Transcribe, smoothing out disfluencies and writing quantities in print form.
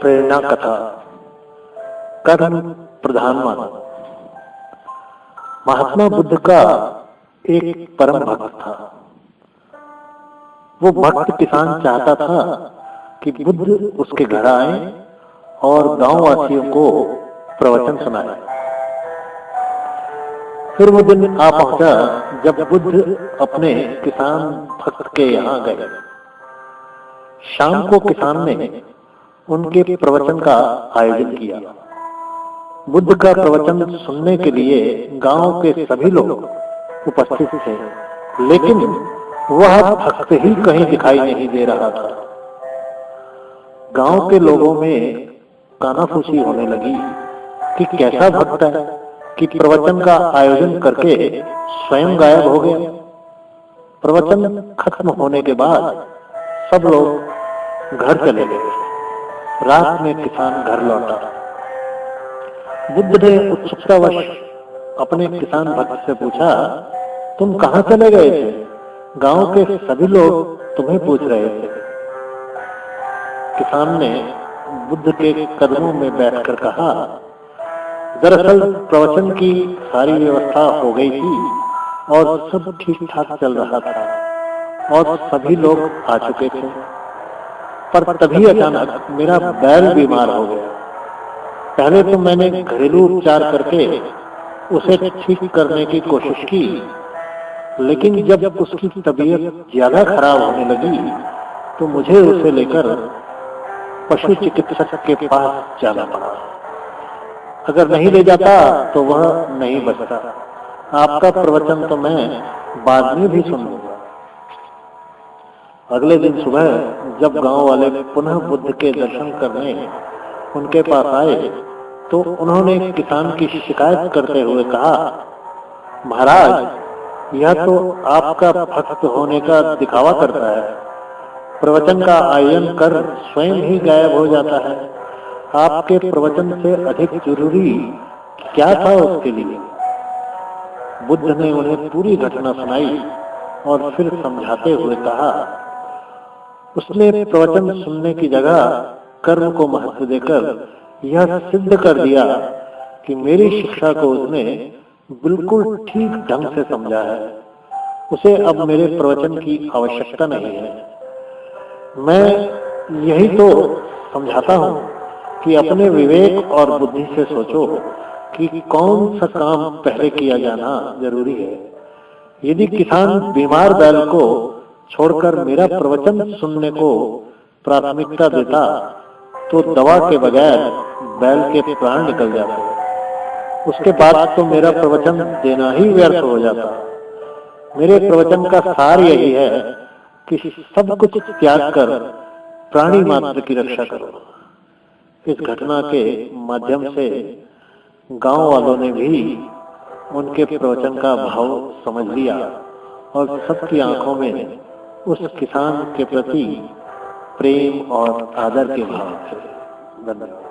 प्रेरणा कथा। कर्म प्रधान मानव। महात्मा बुद्ध का एक परम भक्त था। वो भक्त किसान चाहता था कि बुद्ध उसके घर आए और गांव वासियों को प्रवचन सुनाए। फिर वो दिन आ पहुंचा जब बुद्ध अपने किसान भक्त के यहाँ गए। शाम को किसान ने उनके प्रवचन का आयोजन किया। बुद्ध का प्रवचन सुनने के लिए गांव के सभी लोग उपस्थित थे, लेकिन वह भक्त ही कहीं दिखाई नहीं दे रहा था। गांव के लोगों में कानाफूसी होने लगी कि कैसा भक्त है कि प्रवचन का आयोजन करके स्वयं गायब हो गया। प्रवचन खत्म होने के बाद सब लोग घर चले गए। रात में किसान घर लौटा। बुद्ध ने उत्सुकतावश अपने किसान भक्त से पूछा, तुम कहां चले गए थे? गांव के सभी लोग तुम्हें पूछ रहे थे। किसान ने बुद्ध के कदमों में बैठकर कहा, दरअसल प्रवचन की सारी व्यवस्था हो गई थी और सब ठीक ठाक चल रहा था और सभी लोग आ चुके थे, पर तभी अचानक मेरा बैल बीमार हो गया। पहले तो मैंने घरेलू उपचार करके उसे ठीक करने की कोशिश की, लेकिन जब उसकी तबीयत ज्यादा खराब होने लगी तो मुझे उसे लेकर पशु चिकित्सक के पास जाना पड़ा। अगर नहीं ले जाता तो वह नहीं बचता। आपका प्रवचन तो मैं बाद में भी सुन लूंगा। अगले दिन सुबह जब गांव वाले पुनः बुद्ध के दर्शन करने उनके पास आए तो उन्होंने किसान की शिकायत करते हुए कहा, महाराज, यह तो आपका भक्त होने का दिखावा करता है। प्रवचन का आयोजन कर स्वयं ही गायब हो जाता है। आपके प्रवचन से अधिक जरूरी क्या था उसके लिए? बुद्ध ने उन्हें पूरी घटना सुनाई और फिर समझाते हुए कहा, उसने प्रवचन सुनने की जगह कर्म को महत्व देकर यह सिद्ध कर दिया कि मेरी शिक्षा को उसने बिल्कुल ठीक ढंग से समझा है। उसे अब मेरे प्रवचन की आवश्यकता नहीं है। मैं यही तो समझाता हूँ कि अपने विवेक और बुद्धि से सोचो कि कौन सा काम पहले किया जाना जरूरी है। यदि किसान बीमार बैल को छोड़कर मेरा प्रवचन सुनने को प्राथमिकता देता तो दवा के बगैर बैल के प्राण निकल जाते। उसके बाद तो मेरा प्रवचन देना ही व्यर्थ हो जाता। मेरे प्रवचन का सार यही है कि सब कुछ त्याग कर प्राणी मात्र की रक्षा करो। इस घटना के माध्यम से गांव वालों ने भी उनके प्रवचन का भाव समझ लिया और सबकी आंखों में उस किसान के प्रति प्रेम और आदर के भाव थे। धन्यवाद।